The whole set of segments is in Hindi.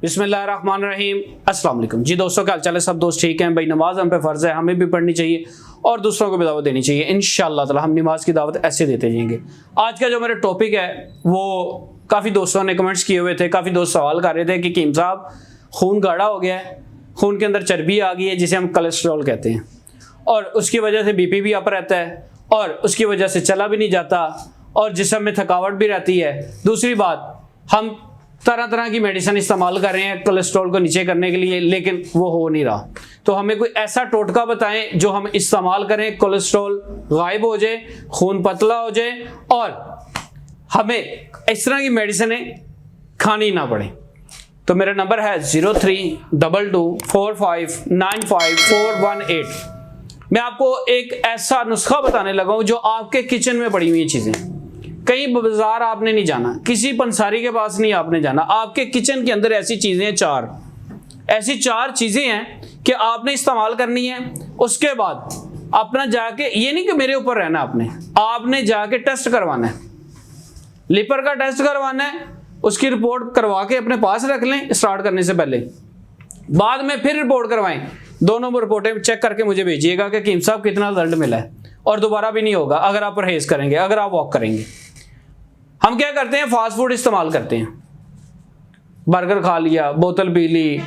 बिस्मिल्लाहिर्रहमानिर्रहीम। अस्सलाम वालेकुम जी दोस्तों, क्या हाल चाल है? सब दोस्त ठीक हैं भाई? नमाज हम पे फ़र्ज़ है, हमें भी पढ़नी चाहिए और दूसरों को भी दावत देनी चाहिए। इंशाअल्लाह ताला हम नमाज की दावत ऐसे देते जाएंगे। आज का जो मेरा टॉपिक है वो काफ़ी दोस्तों ने कमेंट्स किए हुए थे, काफ़ी दोस्त सवाल कर रहे थे कि कीम साहब खून गाढ़ा हो गया है, खून के अंदर चर्बी आ गई है जिसे हम कोलेस्ट्रॉल कहते हैं, और उसकी वजह से बीपी भी अप रहता है और उसकी वजह से चला भी नहीं जाता और जिस्म में थकावट भी रहती है। दूसरी बात, हम तरह तरह की मेडिसिन इस्तेमाल कर रहे हैं कोलेस्ट्रॉल को नीचे करने के लिए, लेकिन वो हो नहीं रहा। तो हमें कोई ऐसा टोटका बताएं जो हम इस्तेमाल करें, कोलेस्ट्रॉल गायब हो जाए, खून पतला हो जाए और हमें इस तरह की मेडिसिन खानी ना पड़े। तो मेरा नंबर है 0322459548। मैं आपको एक ऐसा नुस्खा बताने लगा हूं जो आपके किचन में पड़ी हुई चीजें, कहीं बाजार आपने नहीं जाना, किसी पंसारी के पास नहीं आपने जाना, आपके किचन के अंदर ऐसी चीजें हैं, ऐसी चार चीजें हैं कि आपने इस्तेमाल करनी है। उसके बाद अपना जाके, ये नहीं कि मेरे ऊपर रहना, आपने जाके टेस्ट करवाना है, लिवर का टेस्ट करवाना है, उसकी रिपोर्ट करवा के अपने पास रख लें स्टार्ट करने से पहले। बाद में फिर रिपोर्ट करवाएं, दोनों रिपोर्टें चेक करके मुझे भेजिएगा कि कीम साहब कितना रिजल्ट मिला है। और दोबारा भी नहीं होगा अगर आप परहेज करेंगे, अगर आप वॉक करेंगे। हम क्या करते हैं, फास्ट फूड इस्तेमाल करते हैं, बर्गर खा लिया, बोतल पी ली,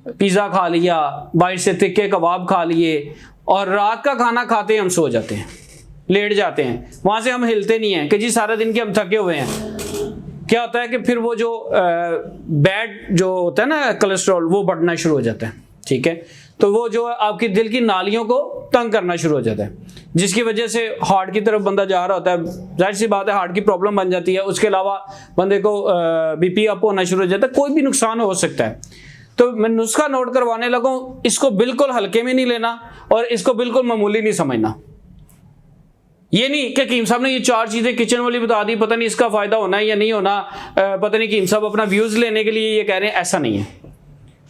पिज़्ज़ा खा लिया, बाहर से तिक्के कबाब खा लिए और रात का खाना खाते ही हम सो जाते हैं, लेट जाते हैं। वहाँ से हम हिलते नहीं हैं कि जी सारा दिन के हम थके हुए हैं। क्या होता है कि फिर वो जो बैड जो होता है ना कोलेस्ट्रॉल, वो बढ़ना शुरू हो जाता है, ठीक है। तो वो जो आपकी दिल की नालियों को तंग करना शुरू हो जाता है, जिसकी वजह से हार्ट की तरफ बंदा जा रहा होता है, जाहिर सी बात है हार्ट की प्रॉब्लम बन जाती है। उसके अलावा बंदे को बीपी अप होना शुरू हो जाता है, कोई भी नुकसान हो सकता है। तो मैं नुस्खा नोट करवाने लगा हूं, इसको बिल्कुल हल्के में नहीं लेना और इसको बिल्कुल मामूली नहीं समझना। ये नहीं कि कीम साहब ने ये चार चीजें किचन वाली बता दी, पता नहीं इसका फायदा होना है या नहीं होना, पता नहीं कीम साहब अपना व्यूज लेने के लिए ये कह रहे हैं, ऐसा नहीं है।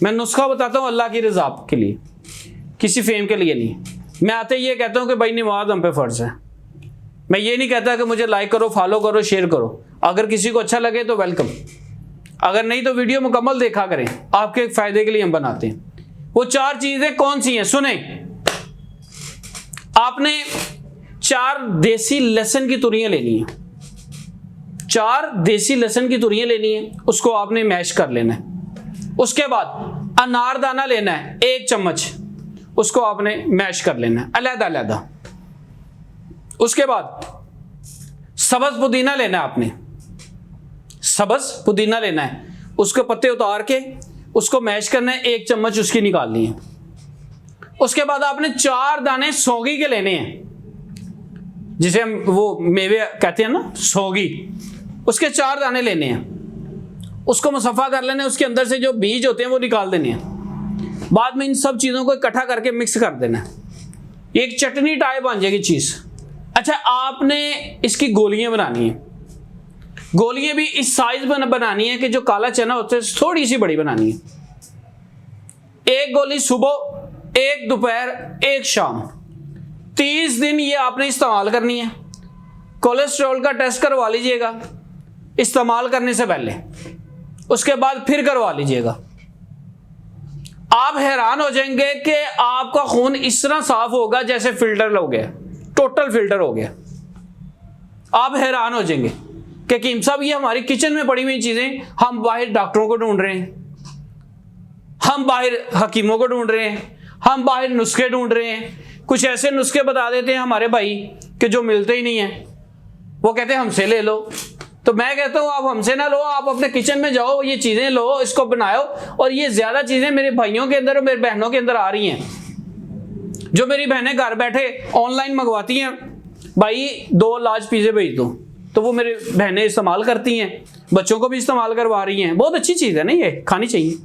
मैं नुस्खा बताता हूं अल्लाह की रज़ा के लिए, किसी फेम के लिए नहीं। मैं आते ये कहता हूं कि भाई नमाज हम पे फर्ज है। मैं ये नहीं कहता कि मुझे लाइक करो, फॉलो करो, शेयर करो। अगर किसी को अच्छा लगे तो वेलकम, अगर नहीं तो वीडियो मुकम्मल देखा करें, आपके फायदे के लिए हम बनाते हैं। वो चार चीजें कौन सी हैं सुने। आपने 4 देसी लहसुन की तुरियां लेनी है, 4 देसी लहसुन की तुरियां लेनी है, उसको आपने मैश कर लेना है। उसके बाद अनारदाना लेना है 1 चम्मच, उसको आपने मैश कर लेना है अलग अलग। उसके बाद सब्ज पुदीना लेना है, आपने सब्ज पुदीना लेना है, उसके पत्ते उतार के उसको मैश करना है, 1 चम्मच उसकी निकालनी है। उसके बाद आपने 4 दाने सौगी के लेने हैं, जिसे हम वो मेवे कहते हैं ना, सौगी, उसके 4 दाने लेने हैं। उसको मुसफ़ा कर लेना है, उसके अंदर से जो बीज होते हैं वो निकाल देने हैं। बाद में इन सब चीज़ों को इकट्ठा करके मिक्स कर देना है, एक चटनी टाइप बन जाएगी चीज़। अच्छा, आपने इसकी गोलियां बनानी है, गोलियां भी इस साइज में बनानी है कि जो काला चना होता है थोड़ी सी बड़ी बनानी है। 1 गोली सुबह, 1 दोपहर, 1 शाम, 30 दिन ये आपने इस्तेमाल करनी है। कोलेस्ट्रॉल का टेस्ट करवा लीजिएगा इस्तेमाल करने से पहले, उसके बाद फिर करवा लीजिएगा। आप हैरान हो जाएंगे कि आपका खून इस तरह साफ होगा जैसे फिल्टर हो गया, टोटल फिल्टर हो गया। आप हैरान हो जाएंगे कि कीम साहब ये हमारी किचन में पड़ी हुई चीजें, हम बाहर डॉक्टरों को ढूंढ रहे हैं, हम बाहर हकीमों को ढूंढ रहे हैं, हम बाहर नुस्खे ढूंढ रहे हैं। कुछ ऐसे नुस्खे बता देते हैं हमारे भाई कि जो मिलते ही नहीं है, वो कहते हैं हमसे ले लो। तो मैं कहता हूं आप हमसे ना लो, आप अपने किचन में जाओ, ये चीजें लो, इसको बनाओ। और ये ज्यादा चीजें मेरे भाइयों के अंदर और मेरी बहनों के अंदर आ रही हैं, जो मेरी बहनें घर बैठे ऑनलाइन मंगवाती हैं, भाई 2 लार्ज पिज़्ज़े भेज दो, तो वो मेरी बहनें इस्तेमाल करती हैं, बच्चों को भी इस्तेमाल करवा रही हैं। बहुत अच्छी चीज़ है ना, ये खानी चाहिए।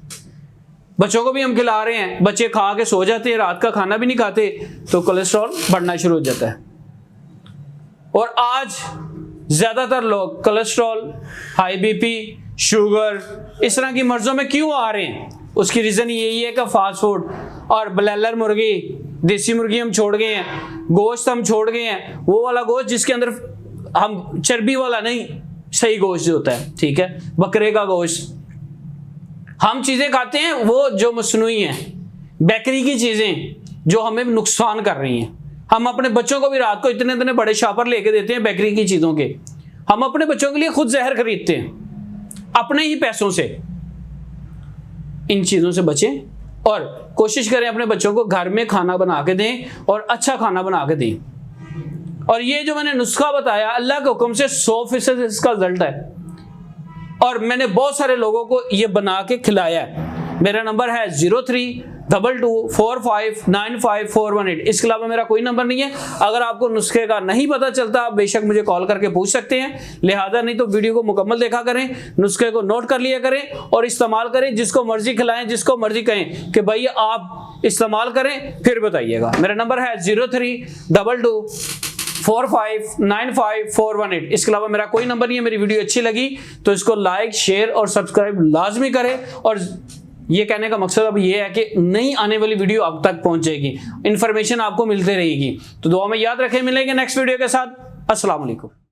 बच्चों को भी हम खिला रहे हैं, बच्चे खा के सो जाते हैं, रात का खाना भी नहीं खाते, तो कोलेस्ट्रॉल बढ़ना शुरू हो जाता है। और आज ज्यादातर लोग कोलेस्ट्रॉल, हाई बीपी, शुगर, इस तरह की मर्जों में क्यों आ रहे हैं? उसकी रीजन यही है कि फास्ट फूड और ब्लैलर मुर्गी, देसी मुर्गी हम छोड़ गए हैं, गोश्त हम छोड़ गए हैं, वो वाला गोश्त जिसके अंदर हम चर्बी वाला नहीं, सही गोश्त जो होता है, ठीक है, बकरे का गोश्त, हम चीजें खाते हैं वो जो मसनूई हैं, बेकरी की चीजें जो हमें नुकसान कर रही हैं। हम अपने बच्चों को भी रात को इतने इतने बड़े शॉपर लेके देते हैं बेकरी की चीजों के। हम अपने बच्चों के लिए खुद जहर खरीदते हैं अपने ही पैसों से। इन चीजों से बचें और कोशिश करें अपने बच्चों को घर में खाना बना के दें और अच्छा खाना बना के दें। और ये जो मैंने नुस्खा बताया अल्लाह के हुक्म से 100% इसका रिजल्ट है और मैंने बहुत सारे लोगों को ये बना के खिलाया है। मेरा नंबर है 0322459548। इसके अलावा मेरा कोई नंबर नहीं है। अगर आपको नुस्खे का नहीं पता चलता आप बेशक मुझे कॉल करके पूछ सकते हैं, लिहाजा नहीं तो वीडियो को मुकम्मल देखा करें, नुस्खे को नोट कर लिया करें और इस्तेमाल करें। जिसको मर्जी खिलाएं, जिसको मर्जी कहें कि भाई आप इस्तेमाल करें, फिर बताइएगा। मेरा नंबर है 0322459548। इसके अलावा मेरा कोई नंबर नहीं है। मेरी वीडियो अच्छी लगी तो इसको लाइक, शेयर और सब्सक्राइब लाजमी करें। और ये कहने का मकसद अब ये है कि नई आने वाली वीडियो अब तक पहुंच जाएगी, इंफॉर्मेशन आपको मिलती रहेगी। तो दुआ में याद रखें, मिलेंगे नेक्स्ट वीडियो के साथ। अस्सलाम वालेकुम।